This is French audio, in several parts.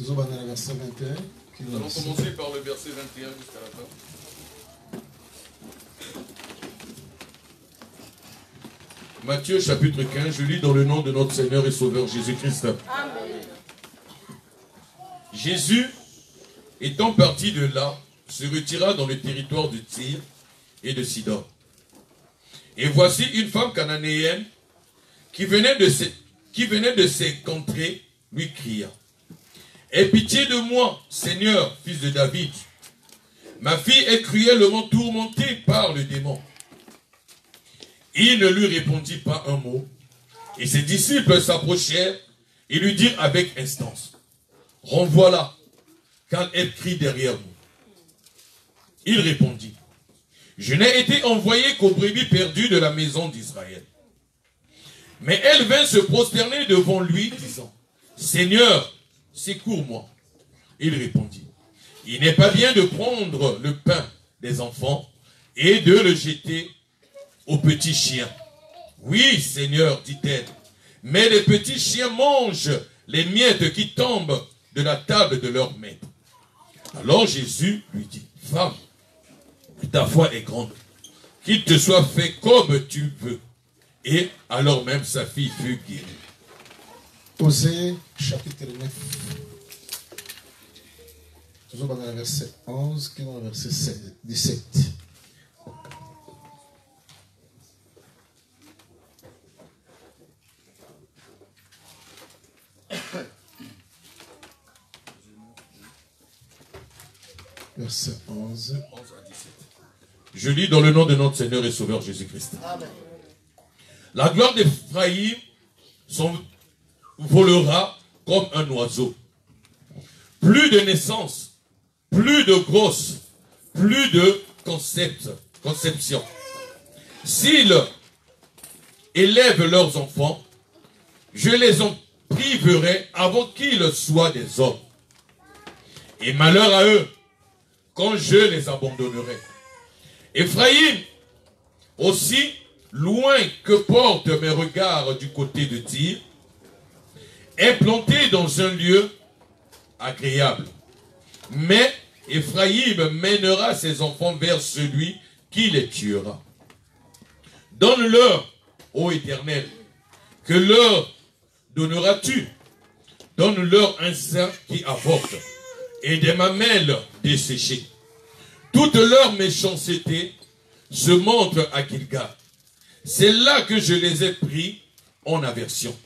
Nous allons commencer par le verset 21 jusqu'à la fin. Matthieu chapitre 15, je lis dans le nom de notre Seigneur et Sauveur Jésus-Christ. Amen. Jésus, étant parti de là, se retira dans le territoire de Tyr et de Sidon. Et voici une femme cananéenne qui venait de ces contrées, lui cria: aie pitié de moi, Seigneur, fils de David. Ma fille est cruellement tourmentée par le démon. Il ne lui répondit pas un mot. Et ses disciples s'approchèrent et lui dirent avec instance: renvoie-la, car elle crie derrière nous. Il répondit: je n'ai été envoyé qu'aux brebis perdues de la maison d'Israël. Mais elle vint se prosterner devant lui, disant: Seigneur, secours-moi. Il répondit: il n'est pas bien de prendre le pain des enfants et de le jeter aux petits chiens. Oui, Seigneur, dit-elle, mais les petits chiens mangent les miettes qui tombent de la table de leur maître. Alors Jésus lui dit: femme, ta foi est grande, qu'il te soit fait comme tu veux. Et alors même sa fille fut guérie. Osée chapitre 9. Toujours dans le verset 11, qui est dans le verset 17. Verset 11 à 17. Je lis dans le nom de notre Seigneur et Sauveur Jésus-Christ. Amen. La gloire d'Ephraïm volera comme un oiseau. Plus de naissance, plus de grosses, plus de conception. S'ils élèvent leurs enfants, je les en priverai avant qu'ils soient des hommes. Et malheur à eux, quand je les abandonnerai. Ephraïm aussi, loin que portent mes regards du côté de Tyr, est planté dans un lieu agréable. Mais Ephraïm mènera ses enfants vers celui qui les tuera. Donne-leur, ô Éternel, que leur donneras-tu? Donne-leur un sein qui avorte et des mamelles desséchées. Toute leur méchanceté se montre à Gilgal. C'est là que je les ai pris en aversion.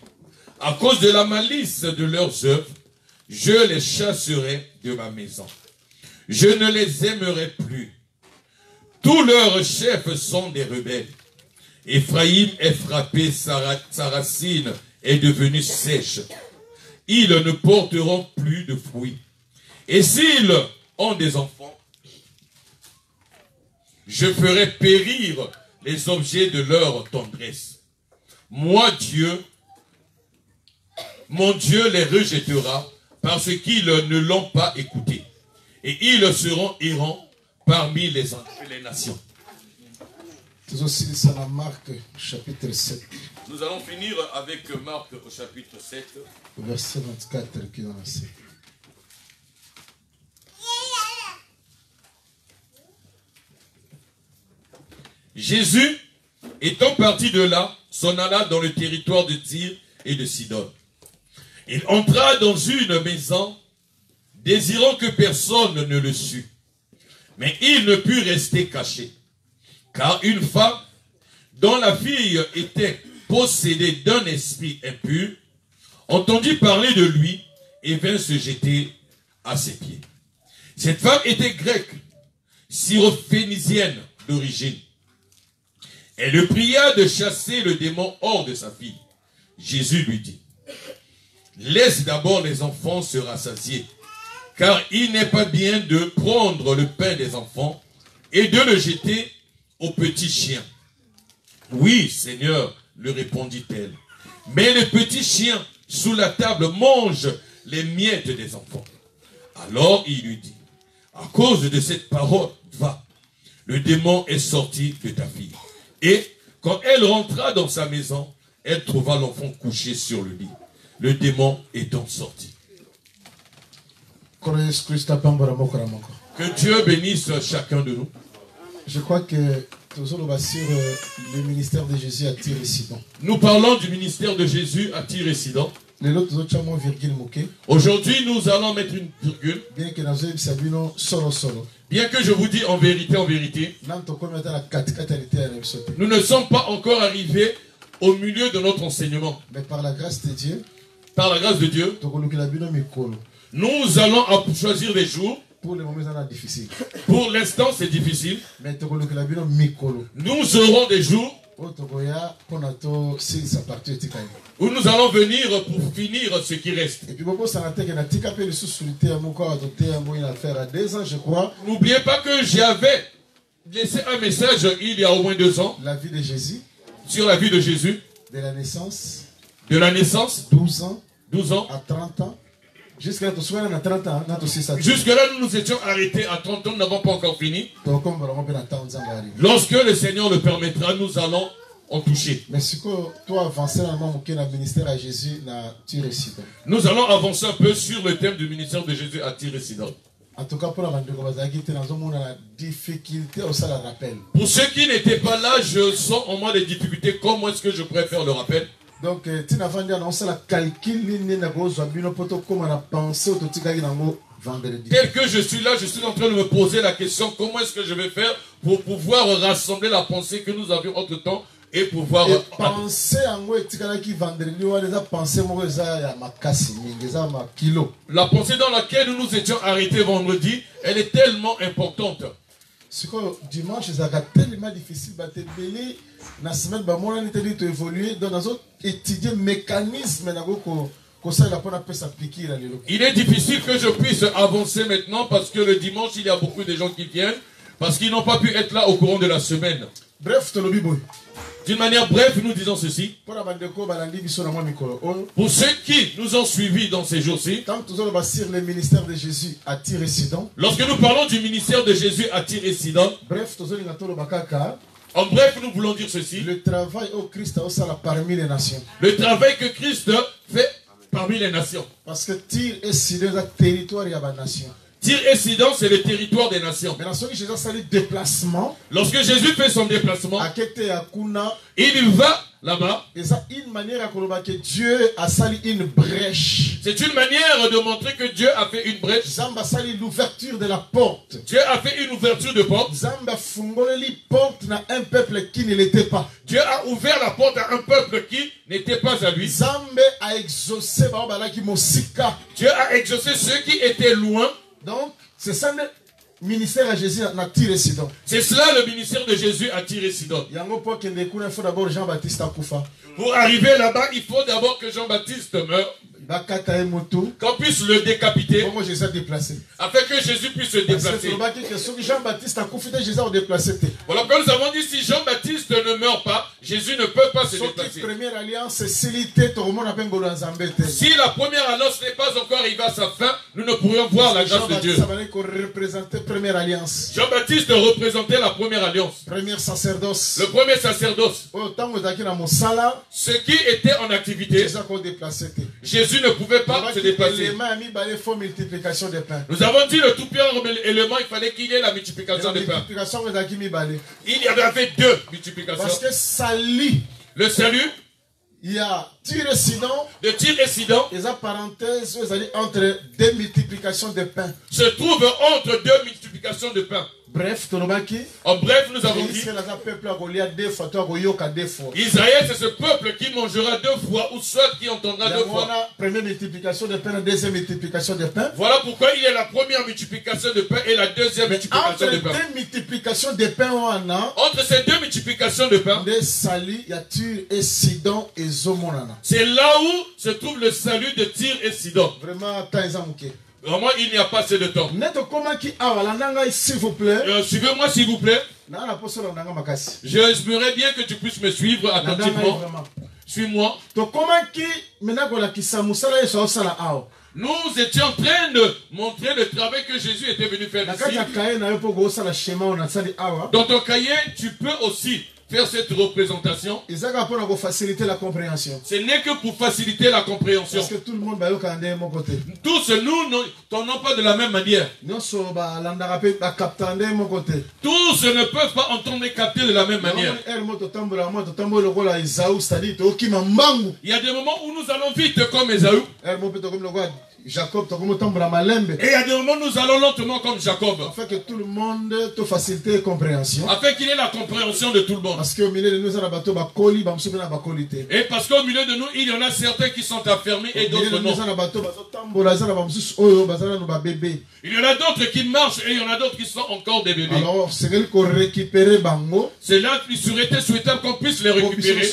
À cause de la malice de leurs œuvres, je les chasserai de ma maison. Je ne les aimerai plus. Tous leurs chefs sont des rebelles. Ephraïm est frappé, sa racine est devenue sèche. Ils ne porteront plus de fruits. Et s'ils ont des enfants, je ferai périr les objets de leur tendresse. Moi, Dieu, mon Dieu les rejettera parce qu'ils ne l'ont pas écouté. Et ils seront errants parmi les nations. C'est aussi ça la Marc chapitre 7. Nous allons finir avec Marc au chapitre 7. Verset 24 qui est dans la 7. Jésus, étant parti de là, s'en alla dans le territoire de Tyr et de Sidon. Il entra dans une maison, désirant que personne ne le sût. Mais il ne put rester caché, car une femme, dont la fille était possédée d'un esprit impur, entendit parler de lui et vint se jeter à ses pieds. Cette femme était grecque, syrophénicienne d'origine. Elle le pria de chasser le démon hors de sa fille. Jésus lui dit: laisse d'abord les enfants se rassasier, car il n'est pas bien de prendre le pain des enfants et de le jeter aux petits chiens. Oui, Seigneur, lui répondit-elle, mais les petits chiens sous la table mangent les miettes des enfants. Alors il lui dit: à cause de cette parole, va, le démon est sorti de ta fille. Et quand elle rentra dans sa maison, elle trouva l'enfant couché sur le lit, le démon étant sorti. Que Dieu bénisse chacun de nous. Je crois que sur le ministère de Jésus à Tyr et Sidon. Nous parlons du ministère de Jésus à Tyr et Sidon. Aujourd'hui, nous allons mettre une virgule. Bien que je vous dis en vérité, nous ne sommes pas encore arrivés au milieu de notre enseignement. Mais par la grâce de Dieu, nous allons choisir des jours. Pour le moment, c'est difficile. Pour l'instant, c'est difficile. Mais nous aurons des jours où nous allons venir pour finir ce qui reste. N'oubliez pas que j'avais laissé un message il y a au moins 2 ans. La vie de Jésus. Sur la vie de Jésus. De la naissance. De la naissance. 12 ans. 12 ans. À 30 ans. Jusque-là, nous nous étions arrêtés à 30 ans, nous n'avons pas encore fini. Lorsque le Seigneur le permettra, nous allons en toucher. Mais si toi avancer dans le ministère à Jésus, nous allons avancer un peu sur le thème du ministère de Jésus à Tyr et Sidon. En tout cas, pour la difficulté au la rappel. Pour ceux qui n'étaient pas là, je sens en moi des difficultés. Comment est-ce que je pourrais faire le rappel? Donc, tu n'as pas annoncé la calcul, tel que je suis là, je suis en train de me poser la question, comment est-ce que je vais faire pour pouvoir rassembler la pensée que nous avions entre temps et pouvoir penser la pensée dans laquelle nous nous étions arrêtés vendredi, elle est tellement importante. Ce que dimanche, c'est tellement difficile la semaine, tu évoluer dans étudier le mécanisme. Il est difficile que je puisse avancer maintenant parce que le dimanche, il y a beaucoup de gens qui viennent parce qu'ils n'ont pas pu être là au courant de la semaine. Bref, d'une manière brève, nous disons ceci. Pour ceux qui nous ont suivis dans ces jours-ci, le ministère de Jésus à Tyr et Sidon, lorsque nous parlons du ministère de Jésus à Tyr et Sidon, bref, en bref, nous voulons dire ceci. Le travail au Christ parmi les nations. Le travail que Christ fait parmi les nations. Parce que Tyr et Sidon, c'est le territoire de la nation. Tyr et Sidon, c'est le territoire des nations. Lorsque Jésus fait son déplacement, il va là-bas. Une manière que Dieu a sali une brèche. C'est une manière de montrer que Dieu a fait une brèche. Zamba sali l'ouverture de la porte. Dieu a fait une ouverture de porte. Zamba fungoleli porte na un peuple qui ne l'était pas. Dieu a ouvert la porte à un peuple qui n'était pas à lui. Zamba a exaucé Dieu a exaucé ceux qui étaient loin. Donc, c'est ça le ministère à Jésus à Tyr et Sidon. C'est cela le ministère de Jésus à Tyr et Sidon. Il faut d'abord Jean-Baptiste Akoufa. Pour arriver là-bas, il faut d'abord que Jean-Baptiste meure. Qu'on puisse le décapiter. Afin que Jésus puisse se déplacer. Voilà pourquoi nous avons dit si Jean-Baptiste ne meurt pas, Jésus ne peut pas se déplacer. Si la première alliance n'est pas encore arrivée à sa fin, nous ne pourrions voir la grâce de Dieu. Jean-Baptiste représentait la première alliance. Le premier sacerdoce. Ceux qui étaient en activité, Jésus ne pouvait pas se déplacer. Nous avons dit le tout premier élément, il fallait qu'il y ait la multiplication des pains. Il y avait 2 multiplications. Parce que le salut, il y a Tyr et Sidon. De Tyr et Sidon, les parenthèses entre 2 multiplications de pain. Se trouve entre 2 multiplications de pain. Bref, en bref, nous avons dit Israël, c'est ce peuple qui mangera 2 fois ou soit qui entendra 2 fois. Première multiplication de pain, deuxième multiplication de pain. Voilà pourquoi il y a la première multiplication de pain et la deuxième multiplication de pain. Entre 2 multiplications de pain, entre ces 2 multiplications de pain, c'est là où se trouve le salut de Tyr et Sidon. Vraiment, vraiment, il n'y a pas assez de temps. S'il vous plaît. Suivez-moi, s'il vous plaît. J'espérais bien que tu puisses me suivre attentivement. Suis-moi. Nous étions en train de montrer le travail que Jésus était venu faire ici. Dans ton cahier, tu peux aussi faire cette représentation, ezaka pour faciliter la compréhension. ce n'est que pour faciliter la compréhension. Parce que tout le monde va au mon côté. Tous nous ne tournons pas de la même manière. Tous ne peuvent pas entendre et capter de la même manière. Il y a des moments où nous allons vite comme Esaü. Jacob, et il y a des moments où nous allons lentement comme Jacob. Afin que tout le monde te facilite la compréhension. Afin qu'il ait la compréhension de tout le monde. Parce qu'au milieu de nous, et parce qu'au milieu de nous, il y en a certains qui sont affermés et d'autres non. Il y en a d'autres qui marchent et il y en a d'autres qui sont encore des bébés. Alors, c'est qu'il récupérer bango. C'est là qu'il serait souhaitable qu'on puisse les récupérer.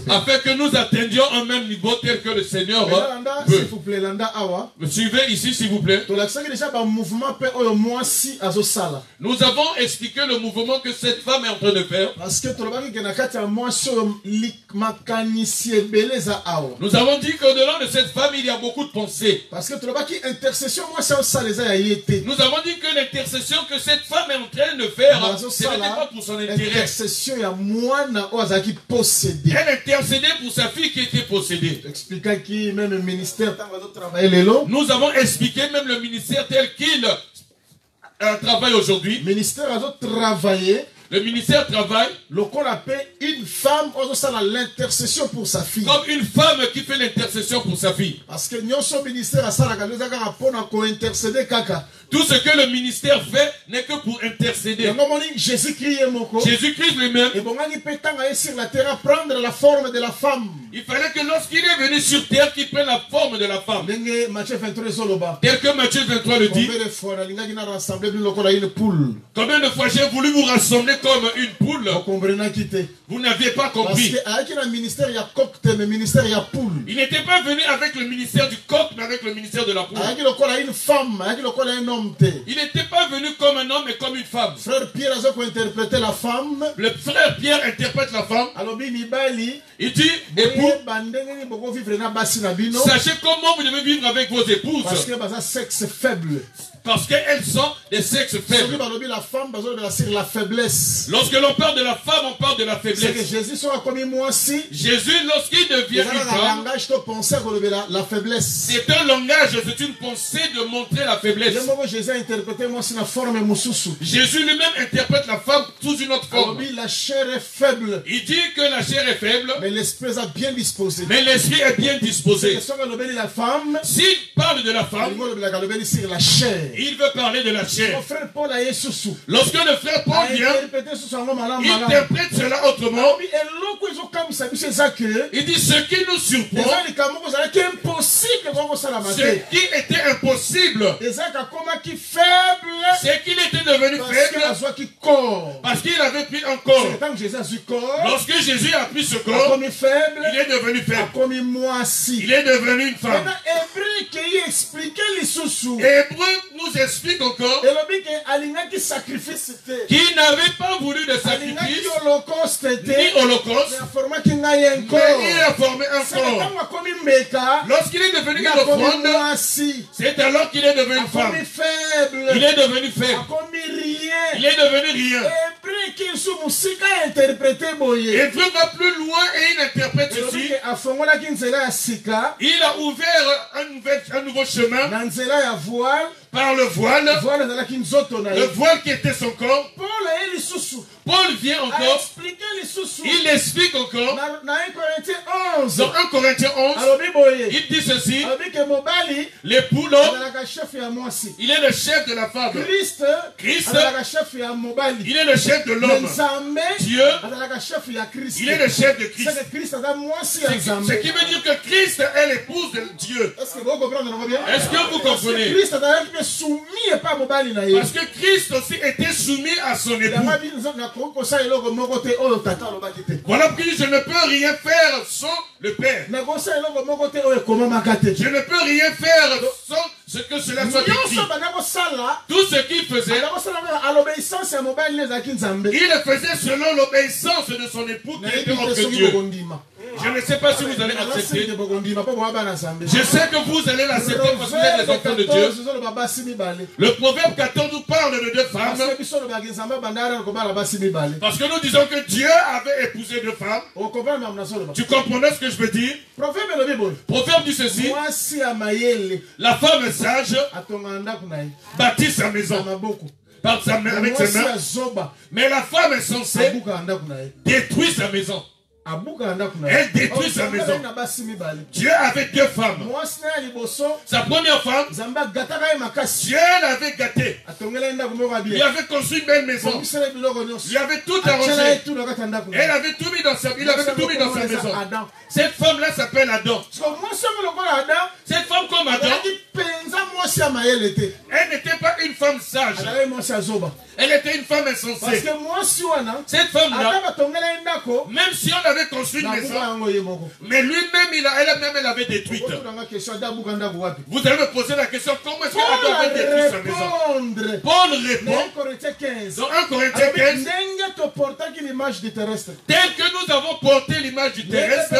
Afin que nous atteignions un même niveau tel que le Seigneur veut. S'il vous plaît, Landa Awa. Me suivez ici, s'il vous plaît. Nous avons expliqué le mouvement que cette femme est en train de faire. Parce que nous avons dit qu'au-delà de cette femme, il y a beaucoup de pensées. Parce que nous avons dit que l'intercession que cette femme est en train de faire, ce n'était pas pour son intérêt. Elle intercédait pour sa fille qui était possédée. Expliquant qui même le ministère nous avons expliqué même le ministère tel qu'il travaille aujourd'hui. Le ministère a travaillé. Le ministère travaille. Le qu'on appelle une femme à l'intercession pour sa fille. Comme une femme qui fait l'intercession pour sa fille. Parce que nous ministère à intercéder kaka. Tout ce que le ministère fait n'est que pour intercéder. Jésus-Christ lui-même. Et bon, il peut sur la terre prendre la forme de la femme. Il fallait que lorsqu'il est venu sur terre, qu'il prenne la forme de la femme. Tel que Matthieu 23 le dit. Combien de fois j'ai voulu vous rassembler comme une poule? Vous n'aviez pas compris. Il n'était pas venu avec le ministère du coq, mais avec le ministère de la poule. Il n'était pas venu comme un homme, mais comme une femme. Frère Pierre a interprété la femme. Le frère Pierre interprète la femme. Il dit, époux, sachez comment vous devez vivre avec vos épouses. Parce que c'est un sexe faible. Parce qu'elles sont des sexes faibles. La faiblesse. Lorsque l'on parle de la femme, on parle de la faiblesse. Que Jésus soit comme moi aussi. Jésus, lorsqu'il devient une femme, la faiblesse. C'est un langage, c'est une pensée de montrer la faiblesse. Jésus lui-même interprète la femme sous une autre forme. La chair est faible. Il dit que la chair est faible. Mais l'esprit est bien disposé. Mais l'esprit est bien disposé. S'il parle de la femme, la chair. Il veut parler de la chair. Lorsque le frère Paul vient, il interprète cela autrement. Il dit ce qui nous surprend, ce qui était impossible, c'est qu'il était devenu faible parce qu'il avait pris un corps. Lorsque Jésus a pris ce corps, il est devenu faible. Il est devenu une femme. Hébreu nous explique encore qu'il n'avait pas voulu de sacrifice ni holocauste, mais il a formé un corps. Lorsqu'il est devenu une offrande, c'est alors qu'il est devenu une femme. Il est devenu faible. Il est devenu rien. Hébreu va plus loin et il interprète ceci. Il a ouvert un nouveau chemin par le voile qui était son corps. Paul vient encore, il explique encore dans 1 Corinthiens 11, il dit ceci: l'époux, il est le chef de la femme. Christ, il est le chef de l'homme. Dieu, il est le chef de Christ. Ce qui veut dire que Christ est l'épouse de Dieu. Est-ce que vous comprenez? Parce que Christ aussi était soumis à son époux. Voilà pourquoi je ne peux rien faire sans le Père. Je ne peux rien faire sans ce que cela soit écrit. Tout ce qu'il faisait, il le faisait selon l'obéissance de son époux qui était entre Dieu. Je ne sais pas si vous allez l'accepter. Je sais que vous allez l'accepter parce que vous êtes les enfants de Dieu. Le proverbe 14 nous parle de deux femmes. Parce que nous disons que Dieu avait épousé deux femmes. Tu comprenais ce que je veux dire? Proverbe dit ceci. La femme sage bâtit sa maison par sa main, avec ses mains. Mais la femme insensée détruit sa maison. Elle détruit sa maison. Dieu avait deux femmes. Sa première femme, Dieu l'avait gâtée. Il avait construit une belle maison. Il avait tout arrangé. Elle avait tout mis dans sa, il avait tout mis dans sa maison. Cette femme-là s'appelle Adam. Cette femme comme Adam, elle n'était pas une femme sage. Elle était une femme insensée. Cette femme-là, même si on avait construit une maison, mais lui-même, elle avait détruite. Vous allez me poser la question, comment est-ce qu'Adam avait détruit sa maison? Paul répond, dans 1 Corinthiens 15, tel que nous avons porté l'image du terrestre,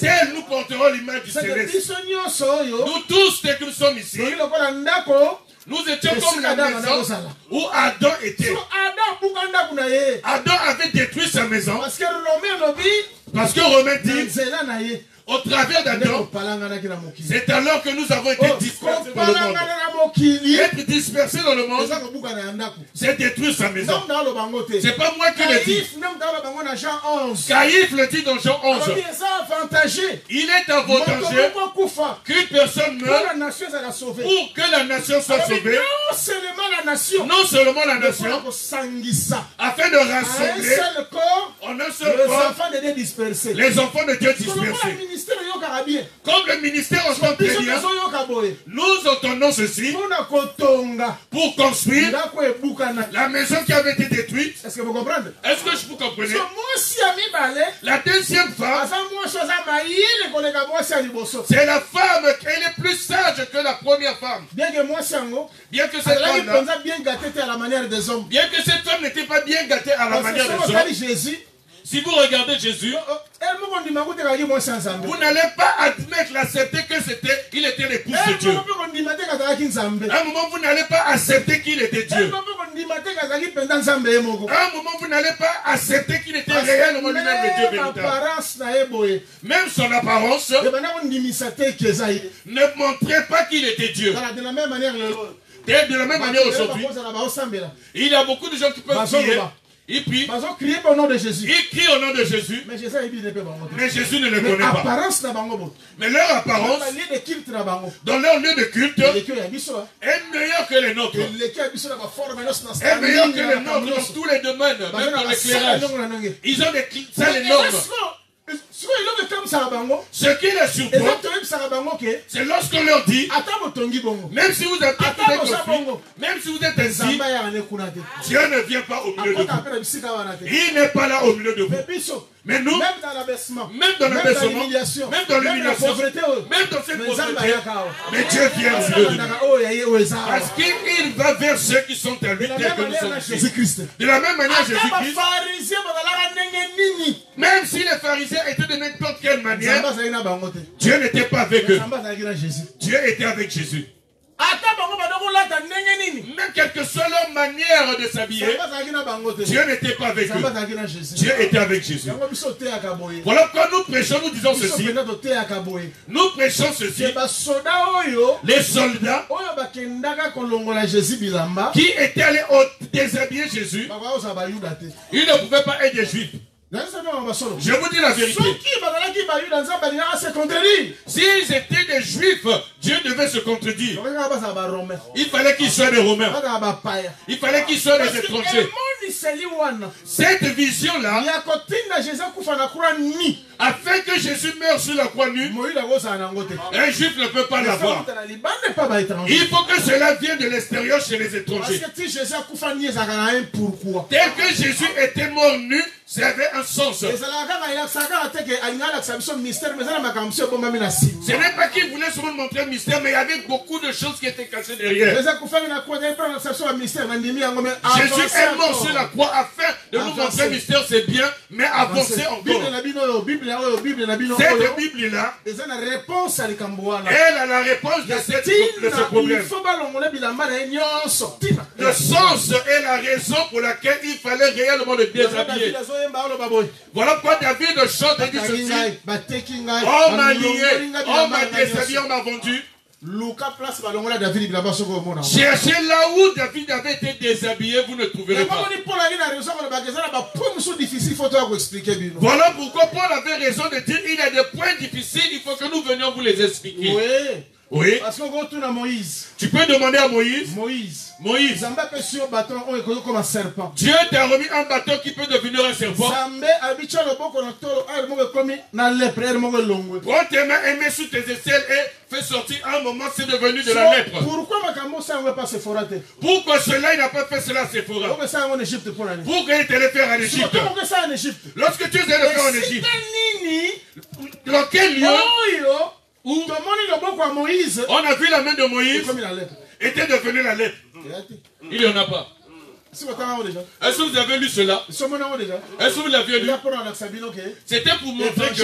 tel nous porterons l'image du céleste. Nous tous, dès que nous sommes ici, nous étions comme la maison où Adam était. Adam avait détruit sa maison. Parce que Romain dit, au travers d'Adam, c'est alors que nous avons été dispersés dans le monde. Être dispersés dans le monde, c'est détruire sa maison. C'est pas moi qui le dis. Caïphe le dit dans Jean 11. Il est avantageux qu'une personne meure pour que la nation soit sauvée. Non seulement la nation, afin de rassembler en un seul corps les enfants de Dieu dispersés. Comme le ministère entend très bien, nous entendons ceci pour construire la maison qui avait été détruite. Est-ce que vous comprenez? Est-ce que je vous comprenez? La deuxième femme, c'est la femme, elle est plus sage que la première femme. Bien que cette femme n'était pas bien gâtée à la manière des hommes. Si vous regardez Jésus, vous n'allez pas admettre, l'accepter qu'il était l'époux de Dieu. À un moment, vous n'allez pas accepter qu'il était Dieu. À un moment, vous n'allez pas accepter qu'il était réellement lui-même le Dieu véritable. Même son apparence ne montrait pas qu'il était Dieu. De la même manière aujourd'hui, il y a beaucoup de gens qui peuvent prier. Et puis, il crie au nom de Jésus. Mais Jésus ne le connaît pas. Mais leur apparence, dans leur lieu de culte, est meilleure que les nôtres. Est meilleure que les nôtres dans tous les domaines, même dans l'éclairage. Ils ont des salles énormes. Ce qui les surprend, c'est lorsqu'on leur dit, même si vous êtes même si vous êtes ainsi, Dieu ne vient pas au milieu de vous. Il n'est pas là au milieu de vous. Mais nous, même dans l'abaissement, même dans l'humiliation, même dans cette pauvreté, mais Dieu vient au milieu de nous. Parce qu'il va vers ceux qui sont à lui, tels que nous sommes Jésus-Christ. De la même manière, Jésus-Christ, même si les pharisiens étaient de n'importe quelle manière, Dieu n'était pas avec eux. Dieu était avec Jésus. Même quelle que soit leur manière de s'habiller, Dieu n'était pas avec eux. Dieu était avec Jésus. Voilà pourquoi nous prêchons, nous disons ceci. Nous prêchons ceci. Les soldats qui étaient allés déshabiller Jésus, ils ne pouvaient pas être des juifs. Je vous dis la vérité. S'ils étaient des juifs, Dieu devait se contredire. Il fallait qu'ils soient des Romains. Il fallait qu'ils soient des étrangers. Cette vision-là, afin que Jésus meure sur la croix nue, un juif ne peut pas l'avoir. Il faut que cela vienne de l'extérieur chez les étrangers. Tel que Jésus était mort nu, ça avait un sens. Ce n'est pas qu'il voulait seulement montrer un mystère, mais il y avait beaucoup de choses qui étaient cachées derrière. Jésus est mort sur la croix afin de nous montrer un mystère, c'est bien, mais avancer encore. Cette Bible-là, elle a la réponse de ce problème. Le sens est la raison pour laquelle il fallait réellement le déshabiller. Voilà pourquoi David chante et dit ceci. On m'a lié, on m'a déshabillé, on m'a vendu. Cherchez là où David avait été déshabillé, vous ne trouverez pas. Voilà pourquoi Paul avait raison de dire il y a des points difficiles, il faut que nous venions vous les expliquer. Oui. Parce qu'on retourne à Moïse. Tu peux demander à Moïse. Moïse. Dieu t'a remis un bâton qui peut devenir un serpent. Prends tes mains et mets sous tes aisselles et fais sortir un moment, c'est devenu de la lèpre. Pourquoi cela il n'a pas fait cela à Séphora? Pourquoi il te le faire en Égypte? Lorsque tu es allé le faire en Égypte, dans quel lieu où on a vu la main de Moïse était devenue la lettre. Il n'y en a pas. Est-ce que vous avez lu cela? Est-ce que vous l'aviez lu? C'était pour montrer que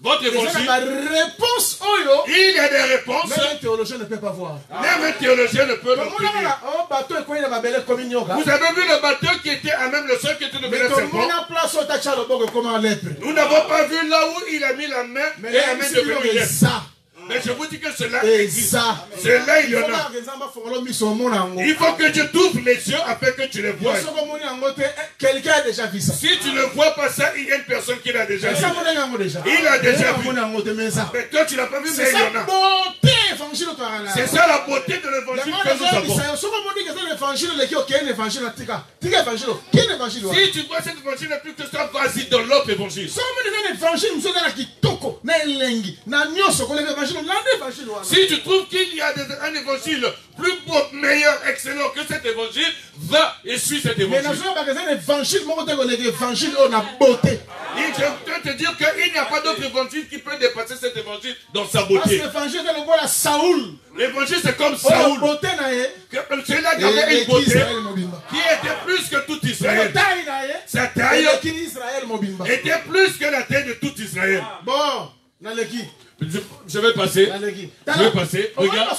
votre évangile, il y a des réponses. Même un théologien ne peut pas voir. Même un théologien ne peut pas voir. Vous avez vu le bateau qui était à même le sol qui était devenu un serpent? Nous n'avons pas vu là où il a mis la main et la main devenue lettre. Mais je vous dis que cela existe. Cela, il y en a. Il faut que tu t'ouvres les yeux afin que tu les vois. Quelqu'un a déjà vu ça. Si tu ne vois pas ça, il y a une personne qui l'a déjà vu. Il a déjà vu. Mais toi, tu ne l'as pas vu, mais il y en a. C'est ça la beauté de l'évangile que nous avons. Si tu vois cet évangile, plus que ça, vas-y dans l'autre évangile. Si tu trouves qu'il y a un évangile plus beau, meilleur, excellent que cet évangile, va et suis cet évangile. Et je peux te dire qu'il n'y a pas d'autre évangile qui peut dépasser cet évangile dans sa beauté. L'évangile c'est comme Saoul. Celui-là qui avait une beauté qui était plus que tout Israël. Sa taille était plus que la taille de tout Israël. Bon, je vais passer. Je vais passer. Regarde.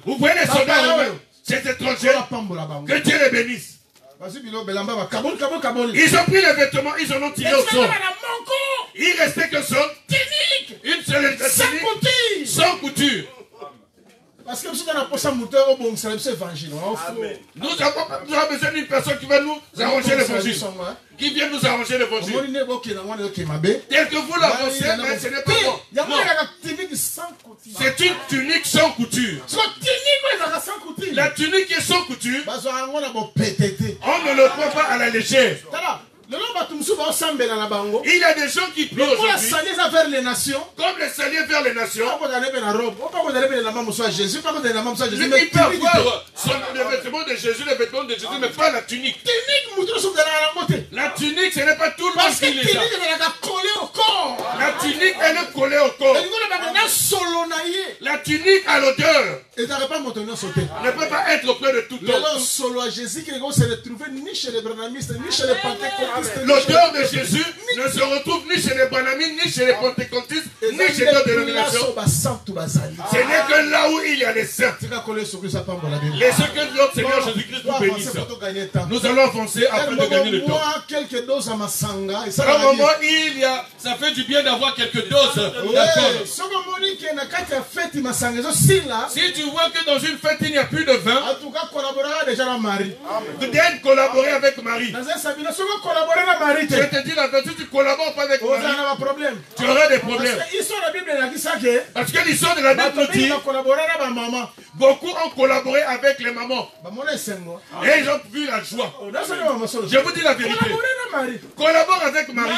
Vous voyez les soldats romains, ces étrangers. Que Dieu les bénisse. Ils ont pris les vêtements, ils en ont tiré au sol. Il restait que seul. Une seule tunique. Sans couture. Parce que nous avons besoin d'une personne qui va nous arranger l'évangile. Qui vient nous arranger l'évangile. Tel que vous l'avancez, mais ce n'est pas bon. C'est une tunique sans couture. La tunique est sans couture. On ne le prend pas à la légère. Il y a des gens qui prient aujourd'hui comme les saliers vers les nations. Mais ils peuvent voir le vêtement de Jésus, le vêtement de Jésus, mais pas la tunique. La tunique, ce n'est pas tout le monde qui les a. La tunique, elle est collée au corps. La tunique a l'odeur. Ne peut pas être auprès de tout homme. L'odeur de Jésus ne se retrouve ni chez les Branhamites, ni chez les Pentecôtistes, ni chez d'autres dénominations. Ce n'est que là où il y a les saints. Laissez que notre Seigneur Jésus-Christ nous bénisse. Nous allons avancer afin de gagner le temps. À un moment, ça fait du bien d'avoir quelques doses d'alcool. Si tu vois que dans une fête il n'y a plus de vin, tu dois collaborer avec Marie. Je te dis la vérité, tu ne collabores pas avec Marie, tu auras des problèmes. Parce que l'histoire de la Bible nous dit beaucoup ont collaboré avec les mamans. Et ils ont vu la joie. Je vous dis la vérité. Collabore avec Marie.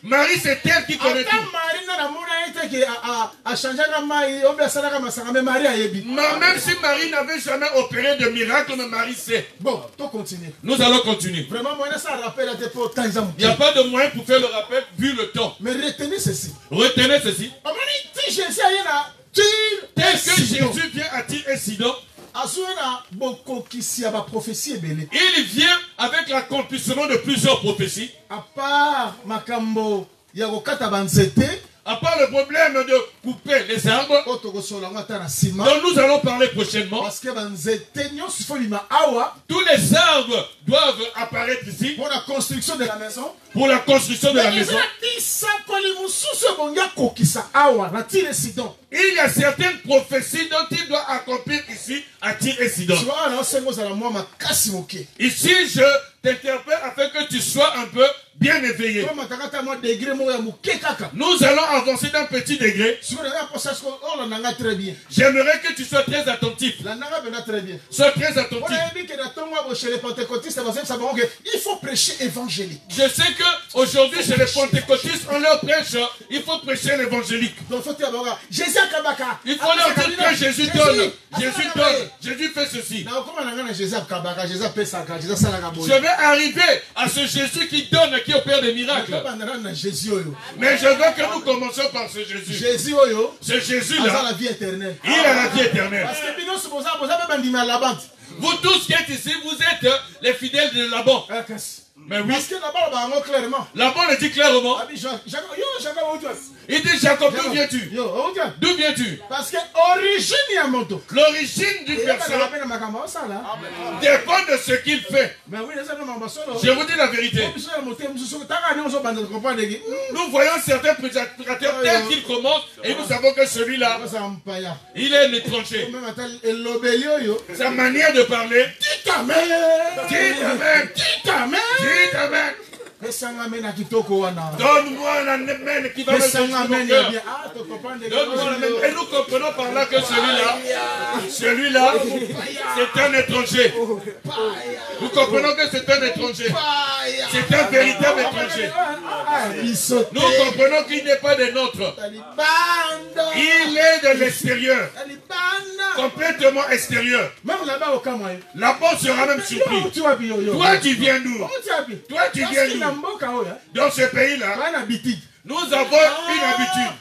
Marie, c'est elle qui connaît tout. Même si Marie n'avait jamais opéré de miracle, mais Marie sait. Bon, tout continue. Nous allons continuer. Vraiment, moi, ça rappelle à tes potes. Il n'y a pas de moyen pour faire le rappel vu le temps. Mais retenez ceci. Retenez ceci. Dès que Jésus vient à Tyr et Sidon, il vient avec l'accomplissement de plusieurs prophéties. À part Makambo, À part le problème de couper les arbres, dont nous allons parler prochainement, tous les arbres doivent apparaître ici pour la construction de la maison. Pour la construction de la maison. Il y a certaines prophéties dont il doit accomplir ici à Tyr et Sidon. Ici, je t'interpelle afin que tu sois un peu bien éveillé. Nous allons avancer d'un petit degré. J'aimerais que tu sois très attentif. Sois très attentif. Il faut prêcher évangélique. Je sais qu'aujourd'hui, chez les pentecôtistes, on leur prêche, il faut prêcher l'évangélique. Il faut leur dire que Jésus donne. Jésus donne. Jésus fait ceci. Je vais arriver à ce Jésus qui donne, qui opère des miracles. Mais je veux que nous commencions par ce Jésus. Ce Jésus-là, il a la vie éternelle. Vous tous qui êtes ici, vous êtes les fidèles de Laban. Mais oui. Parce que Laban clairement. Laban le dit clairement. Il dit Jacob, d'où viens-tu? D'où viens-tu? Parce que l'origine d'une personne dépend de ce qu'il fait. Je vous dis la vérité. Nous voyons certains prédicateurs tels qu'ils commencent et nous savons que celui-là, il est un étranger. Sa manière de parler. Dites Amen. Dites Amen. Dites Amen. Dites Amen. Donne-moi un amen qui va me toucher mon cœur. Et nous comprenons par là que celui-là, c'est un étranger. Nous comprenons que c'est un étranger. C'est un véritable étranger. Nous comprenons qu'il n'est pas des nôtres. Il est de l'extérieur. Complètement extérieur. Là-bas, on sera même surpris. Toi, tu viens d'où? Toi, tu viens d'où? Dans ce pays-là, nous avons une habitude.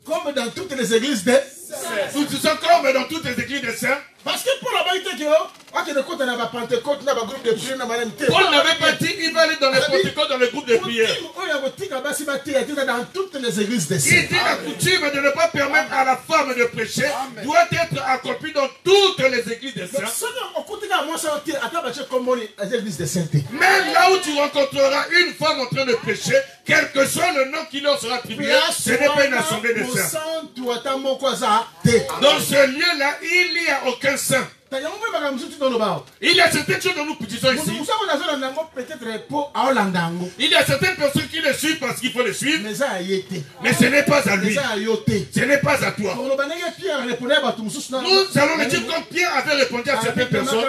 Comme dans toutes les églises des saints. Nous sommes comme dans toutes les églises des saints. Parce que pour la vérité, Paul n'avait pas dit il va aller dans les Pentecôtes, dans le groupe de prière. Dans toutes les églises des saints. Il dit la coutume de ne pas permettre à la femme de prêcher doit être accomplie dans toutes les églises des saints. Même là où tu rencontreras une femme en train de prêcher, quel que soit le nom qui leur sera attribué, ce n'est pas une assemblée de saints. Dans ce lieu-là, il n'y a aucun saint. Il y a certaines choses dont nous disons ici. Il y a certaines personnes qui le suivent parce qu'il faut le suivre. Mais ce n'est pas à lui. Ce n'est pas à toi. Nous allons le dire comme Pierre avait répondu à certaines personnes.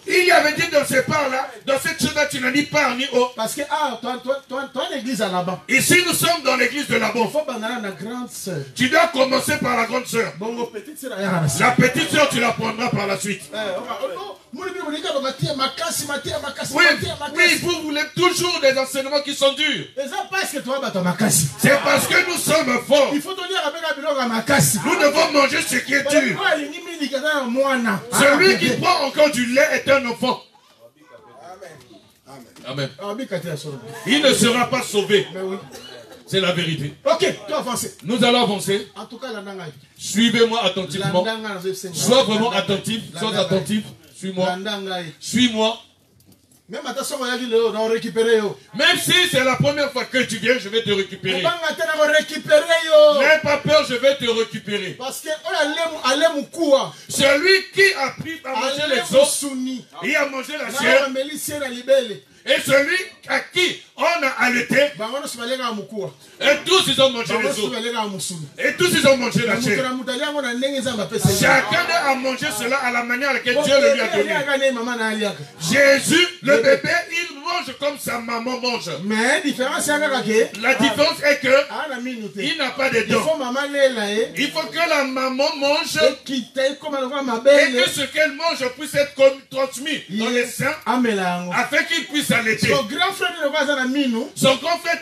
Il y avait dit dans ces parts-là, dans cette chose-là, tu n'as ni part ni haut. Parce que toi l'église à là-bas. Ici, nous sommes dans l'église de Laban. Tu dois commencer par la grande sœur. La petite sœur, tu la prendras par la suite. Oui, vous voulez toujours des enseignements qui sont durs. C'est parce que nous sommes forts. Nous devons manger ce qui est dur. Celui qui prend encore du lait est un enfant. Amen. Il ne sera pas sauvé. C'est la vérité. Ok, tu avances. Nous allons avancer. En tout cas, suivez-moi attentivement. Sois vraiment attentif. Sois attentif. Suis-moi. Suis-moi. Même si c'est la première fois que tu viens, je vais te récupérer. N'aie pas peur, je vais te récupérer. Parce que celui qui a pris à manger les os, il a mangé la chair. Et celui à qui on a allaité, et tous ils ont mangé les os. Et tous ils ont mangé la chair. Chacun a mangé cela à la manière à laquelle Dieu le lui a donné. Jésus, le bébé, il mange mange comme sa maman mange. Mais différence c'est que La différence est que il n'a pas de dents. Il faut que la maman mange et que ce qu'elle mange puisse être transmis dans les seins afin qu'il puisse allaiter. Son grand frère,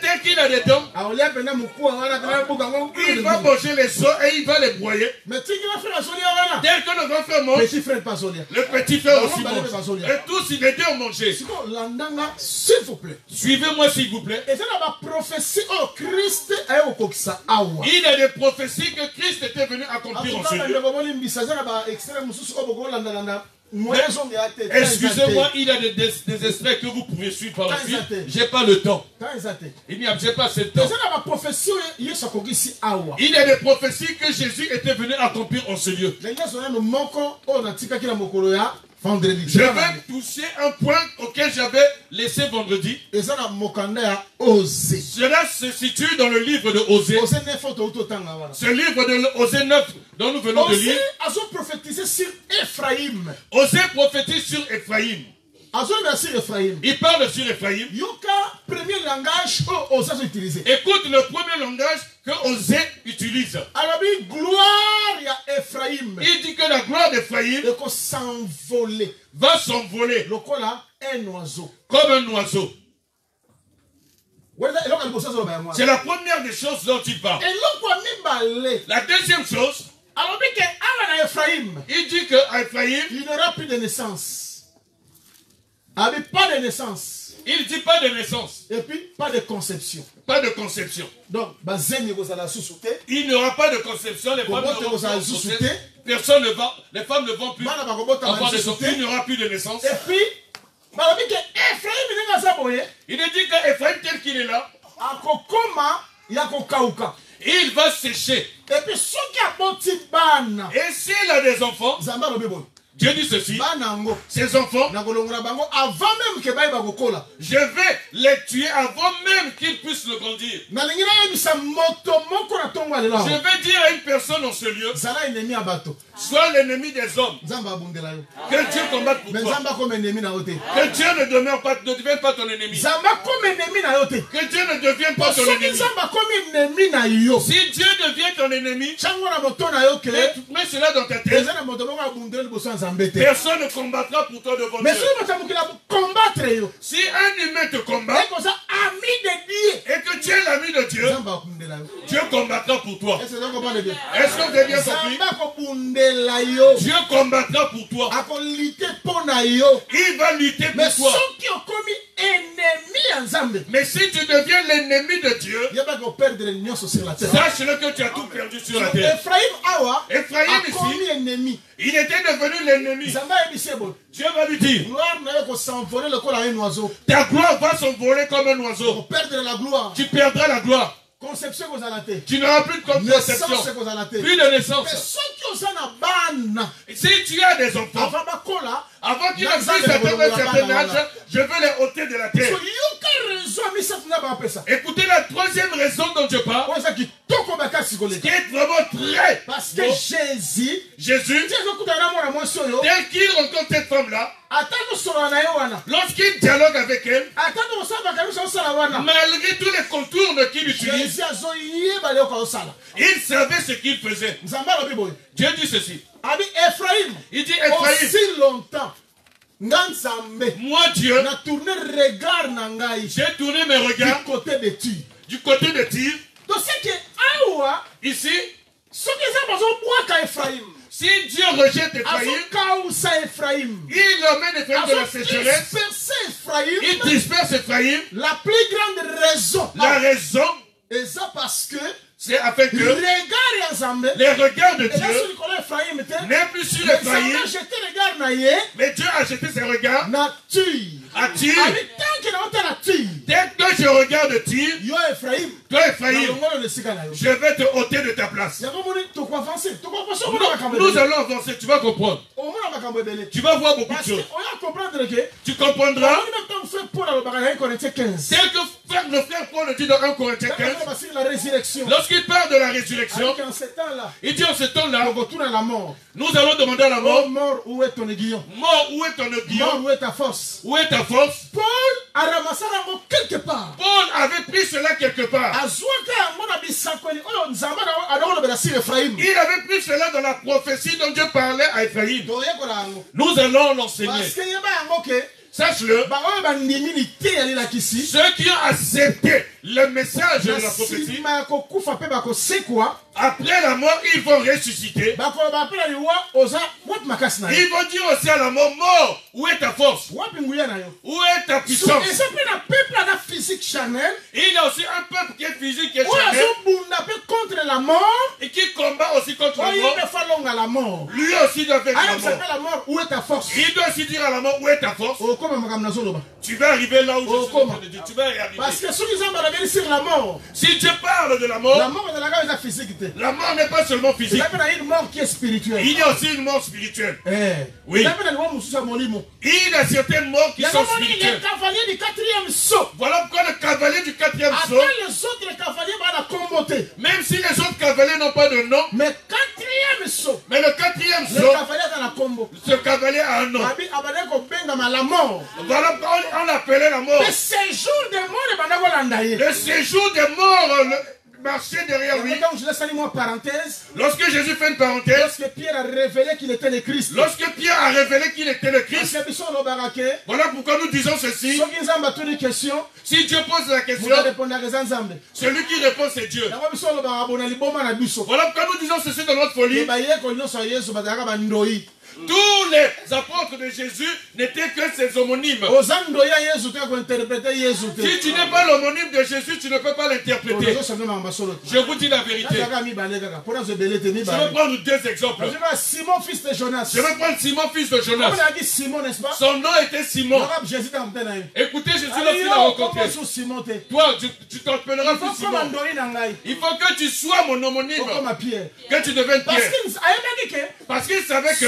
tel qu'il a des dents, il va manger les os et il va les broyer. Dès que le grand frère mange, le petit frère aussi mange. Et tous les deux ont mangé. S'il vous plaît. Suivez-moi s'il vous plaît. Il y a des prophéties que Christ était venu accomplir en ce lieu. Excusez-moi, il y a des extraits que vous pouvez suivre par la suite. J'ai pas le temps. J'ai pas assez de temps. Il y a des prophéties que Jésus était venu accomplir en ce lieu. Je vais toucher un point auquel j'avais laissé vendredi. Cela se situe dans le livre de Osée. Ce livre de Osée 9 dont nous venons de lire. Osée prophétisait sur Ephraim. Osée prophétise sur Ephraim. Il parle sur Ephraim. Premier langage que Osée a utilisé. Écoute le premier langage que Osée utilise. Il dit que la gloire d'Ephraim va s'envoler comme un oiseau. C'est la première des choses dont il parle. La deuxième chose, il dit qu'à Ephraim, il n'aura plus de naissance. Pas de naissance. Il dit pas de naissance. Et puis pas de conception. Pas de conception. Donc, il n'y aura pas de conception. Les femmes ne vont plus. Personne ne va. Les femmes ne vont plus avoir des enfants. Il n'y aura plus de naissance. Et puis, il dit qu'Ephraim tel qu'il est là, il va sécher. Et puis, et s'il a des enfants, Dieu dit ceci, ces enfants, avant même que je vais les tuer avant même qu'ils puissent le grandir. Je vais dire à une personne en ce lieu, sois l'ennemi des hommes. Que Dieu combatte pour toi. Que Dieu ne devienne pas ton ennemi. Que Dieu ne devienne pas ton ennemi. Si Dieu devient ton ennemi, mets cela dans ta tête. Personne ne combattra pour toi devant Dieu. Si un humain te combat et que tu es l'ami de Dieu, Dieu combattra pour toi. Est-ce que vous avez bien compris? Dieu combattra pour toi. Il va lutter pour toi. Mais si tu deviens l'ennemi de Dieu, sache-le que tu as tout perdu sur la terre. Ephraim ici, il était devenu l'ennemi. Dieu va lui dire, ta gloire va s'envoler comme un oiseau. Tu perdras la gloire. Tu n'auras plus de conception, plus de naissance. Si tu as des enfants, avant qu'ils ne puissent atteindre un certain âge, je veux les ôter de la terre. Écoutez la troisième raison dont je parle, qui est vraiment très... Parce que Jésus, tel qu'il rencontre cette femme-là, lorsqu'il dialogue avec elle, malgré tous les contours qu'il utilise, il savait ce qu'il faisait. Dieu dit ceci. Il dit Ephraim, aussi longtemps, moi Dieu, j'ai tourné mes regards du côté de Tyr. Ici, si Dieu rejette Ephraim, il emmène Ephraim de la sécheresse, il disperse Ephraim. La plus grande raison, c'est parce que c'est afin que les regards de Dieu n'est plus sur Ephraim, mais Dieu a jeté ses regards à Tyr. Dès que je regarde Tyr, toi Ephraim, je vais te ôter de ta place. Nous allons avancer, tu vas comprendre. Tu vas voir beaucoup de choses. Tu comprendras. Tel que le frère Paul le dit dans 1 Corinthiens 15. La résurrection. Lorsqu'il parle de la résurrection, En ce temps-là, il dit en ce temps-là, on retourne à la mort. nous allons demander à la Oh, mort, mort, où est ton aiguillon? mort, où est ton Mort, aiguillon? où est ta force? Où est ta force? Paul a ramassé la mort quelque part. Paul avait pris cela quelque part. Il avait pris cela dans la prophétie dont Dieu parlait à Ephraïm. Nous allons l'enseigner. Sache-le, ceux qui ont accepté le message de la prophétie, après la mort, ils vont ressusciter. Ils vont dire aussi à la mort, mort, où est ta force? Où est ta puissance? Il y a aussi un peuple qui est physique et charnel contre la mort, et qui combat aussi contre la mort. Lui aussi doit faire la mort. Où est ta force? Il doit aussi dire à la mort, où est ta force? Tu vas arriver là où je suis en train de dire. Tu vas y arriver. Parce que ceux qui ont parlé sur la mort, si Dieu parle de la mort, la mort est physique. La mort n'est pas seulement physique. Il y a une mort qui est spirituelle. Il y a aussi une mort spirituelle. Oui. Il y a certaines morts qui sont spirituelles. Le cavalier du 4e saut. Voilà pourquoi le cavalier du 4e saut, les autres cavaliers vont combattre. même si les autres cavaliers n'ont pas de nom, mais 4e saut. Mais le 4e saut, le cavalier dans la combo. Ce cavalier a un nom. La mort. Voilà pourquoi on l'appelait la mort. Le séjour des morts, le séjour des morts, marcher derrière lui. Lorsque Jésus fait une parenthèse, lorsque Pierre a révélé qu'il était le Christ. Voilà pourquoi nous disons ceci. Si Dieu pose la question, celui qui répond c'est Dieu. Voilà pourquoi nous disons ceci dans notre folie. Tous les apôtres de Jésus n'étaient que ses homonymes. Si tu n'es pas l'homonyme de Jésus, tu ne peux pas l'interpréter. Je vous dis la vérité. Je vais prendre deux exemples. Je vais prendre Simon, fils de Jonas. Son nom était Simon. Écoutez, Jésus l'a rencontré. Toi, tu t'appelleras fils Simon. Il faut que tu sois mon homonyme. Que tu deviennes Pierre. Parce qu'il savait que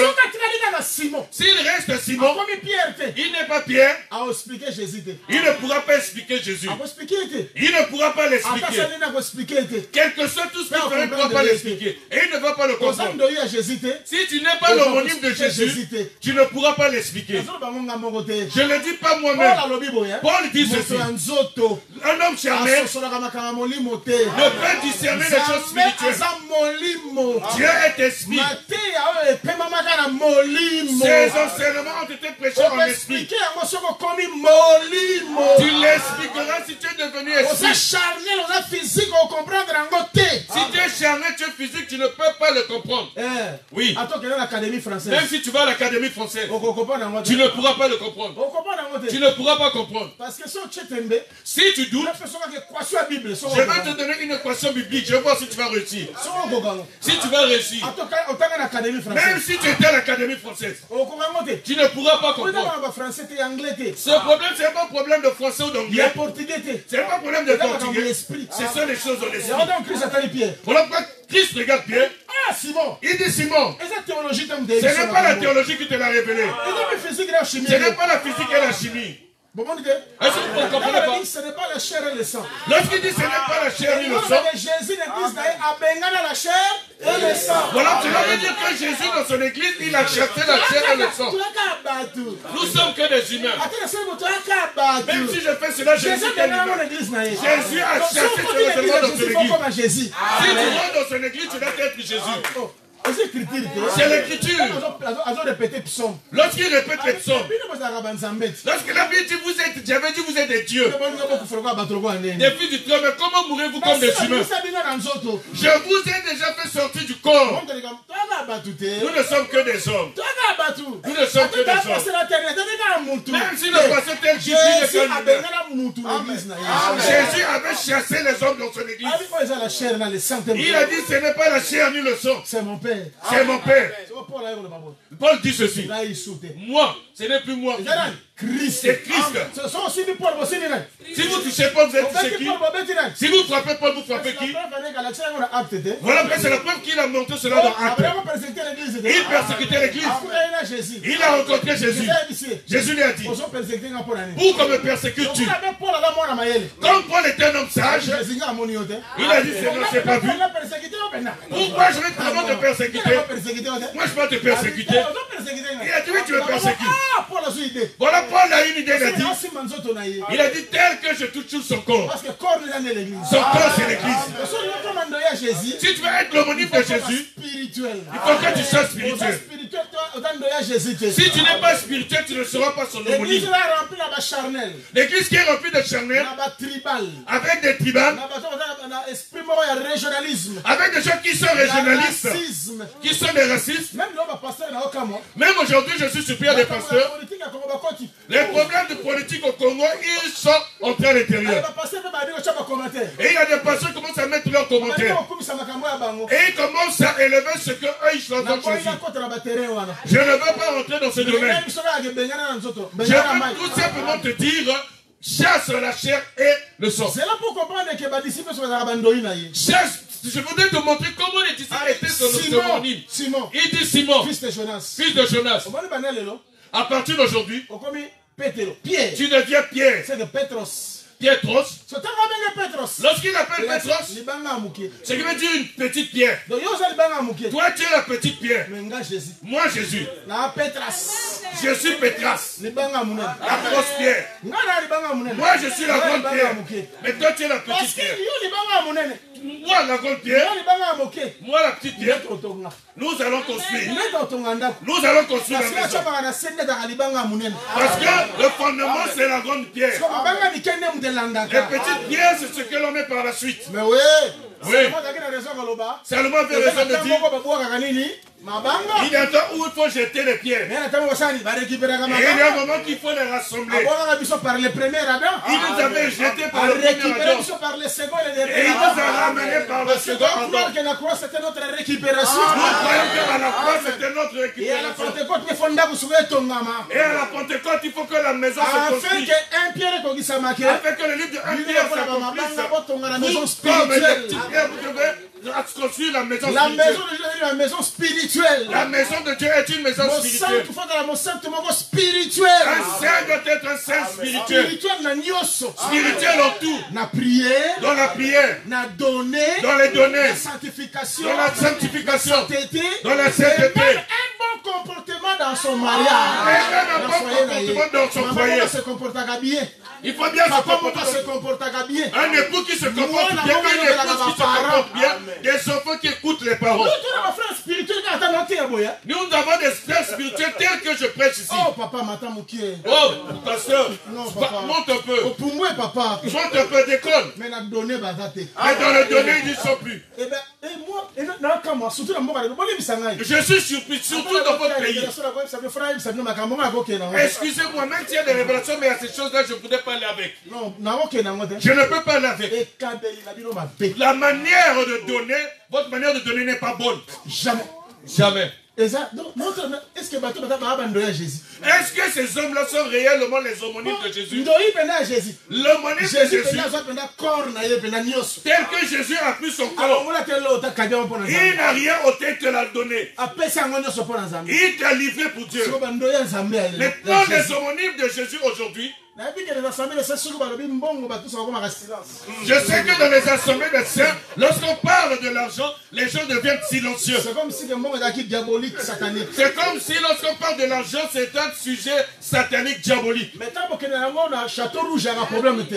s'il reste Simon, il n'est pas Pierre. Il ne pourra pas expliquer Jésus. Il ne pourra pas l'expliquer. Quel que soit tout ce qu'il ferait, il ne pourra pas l'expliquer. Et il ne va pas le comprendre. Si tu n'es pas l'homonyme de Jésus, tu ne pourras pas l'expliquer. Je ne le dis pas moi-même. Paul dit ceci. Un homme charnel ne peut discerner les choses spirituelles. Dieu est esprit. Ces enseignements ont été prêchés en esprit. Tu l'expliqueras si tu es devenu esprit. Si tu es charnel, tu es physique, tu ne peux pas le comprendre. Oui. Même si tu vas à l'Académie française, tu ne pourras pas le comprendre. Tu ne pourras pas comprendre. Si tu doutes, je vais te donner une équation biblique. Je vais voir si tu vas réussir. Si tu vas réussir, même si tu étais à l'Académie française, tu ne pourras pas comprendre. Ce problème, ce n'est pas un problème de français ou d'anglais. Ce n'est pas un problème de portugais. Ce sont les choses dans l'esprit. Voilà pourquoi Christ regarde Pierre. Il dit Simon, ce n'est pas la théologie qui te l'a révélé. Ce n'est pas la physique et la chimie. Est-ce que vous ne comprenez pas? Ce n'est pas la chair et le sang. Lorsqu'il dit ce n'est pas la chair et le sang, Jésus n'existe la chair et le sang. Voilà, cela veut dire que Jésus dans son église, il a chassé la chair et le sang. Nous sommes que des humains. Même si je fais cela, Jésus est humain. Jésus a chassé ce raisonnement dans son église. Si tu rentres dans son église, tu dois être Jésus. C'est l'écriture. Lorsqu'il répète les psaumes, lorsque la Bible dit j'avais dit vous êtes des dieux, des fils du trône, mais comment mourrez-vous comme des humains? Je vous ai déjà fait sortir du corps. Nous ne sommes que des hommes. Nous ne sommes que des hommes. Même si le passé tel Jésus est Jésus avait chassé les hommes dans son église. Il a dit ce n'est pas la chair ni le sang. C'est mon père. C'est mon père. Paul dit ceci. Moi, ce n'est plus moi. C'est Christ. Si vous touchez Paul, vous êtes touché qui? Si vous frappez Paul, vous frappez qui? Voilà que c'est la preuve qu'il a montré cela dans Actes. Il persécutait l'église. Il a rencontré Jésus. Jésus lui a dit, pourquoi me persécutes-tu? Comme Paul était un homme sage, il a dit, Seigneur, je n'ai pas vu. Pourquoi je vais vraiment te persécuter? Moi, je peux te persécuter. Il a dit, oui, tu me persécutes. Voilà, Paul a une idée, il a dit, tel que je touche son corps. Son corps, c'est l'église. Si tu veux être l'homonyme de Jésus, il faut que tu sois spirituel. Si tu n'es pas spirituel, tu ne seras pas son homonyme. L'église qui est remplie de charnel, avec des tribales, avec des gens qui sont régionalistes, qui sont des racistes. Même aujourd'hui, je suis surpris à des pasteurs. Les problèmes de politique au Congo, ils sont entrés à l'intérieur. Et il y a des pasteurs qui commencent à mettre leurs commentaires. Et ils commencent à élever ce qu'eux ils sont dans Jésus. Je ne veux pas rentrer dans ce domaine. Je veux tout simplement te dire, chasse la chair et le sang. C'est là pour comprendre que les disciples sont chasse. Je voudrais te montrer comment les disciples étaient son homonyme. Simon. Il dit Simon, fils de Jonas. Fils de Jonas. À partir d'aujourd'hui, Pierre. Tu deviens Pierre. C'est de Petros. Pietros. Lorsqu'il appelle Petros, ce qui veut dire une petite pierre. Toi, tu es la petite pierre. Moi, Jésus. Je suis Petras. La grosse pierre. Moi, je suis la grande pierre. Mais toi, tu es la petite pierre. Moi, la grande pierre. Moi, la petite pierre. Nous allons construire. Nous allons construire la maison. Parce que le fondement, c'est la grande pierre. Les petites pierres, c'est ce que l'on met par la suite. Mais oui. Oui. Salomon avait raison de dire. Il y a un temps où il faut jeter les pierres. Et il y a un moment qu'il faut les rassembler. Il nous avait jetés par le premier Adam. Et il nous a ramenés par le second Adam. Nous croyons qu'à la croix c'était notre récupération. Et à la Pentecôte, il faut que la maison se construise. Afin que le livre de 1 Pierre s'accomplisse. Vous devez construire la maison spirituelle. La maison spirituelle. La maison de Dieu est une maison spirituelle. Un saint doit être un saint spirituel. Spirituel en tout. Dans la prière. Dans les données. Dans la sanctification. Dans la sainteté. Un bon comportement dans son mariage. Un bon comportement dans son foyer. Il faut bien se comporter bien. Un époux qui se comporte bien, une épouse qui se comporte bien, des enfants qui écoutent les paroles. Nous avons des frères spirituels tels que je prêche ici. Oh papa, oh pasteur, monte un peu. Monte un peu, déconne. Mais dans le donné, ils n'y sont plus. Je suis surpris, surtout dans votre pays. Excusez-moi, même s'il y a des révélations, mais à ces choses-là, je ne voudrais pas aller avec. Je ne peux pas aller avec. La manière de donner, votre manière de donner n'est pas bonne. Jamais. Est-ce que ces hommes-là sont réellement les homonymes de Jésus? L'homonyme de Jésus, tel que Jésus a pris son corps, il n'a rien ôté, te l'a donné. Il t'a livré pour Dieu. Maintenant, les homonymes de Jésus aujourd'hui, je sais que dans les assemblées de saints, lorsqu'on parle de l'argent, les gens deviennent silencieux. C'est comme si lorsqu'on parle de l'argent, c'est un sujet satanique, diabolique. Mais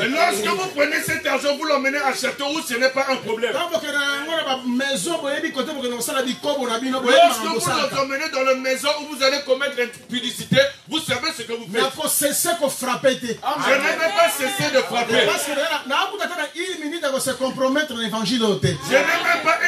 lorsque vous prenez cet argent, vous l'emmenez à Châteauroux, ce n'est pas un problème. Lorsque vous l'emmenez dans la maison où vous allez commettre l'impudicité, vous savez ce que vous faites. Je n'ai même pas cessé de frapper. Je n'ai même pas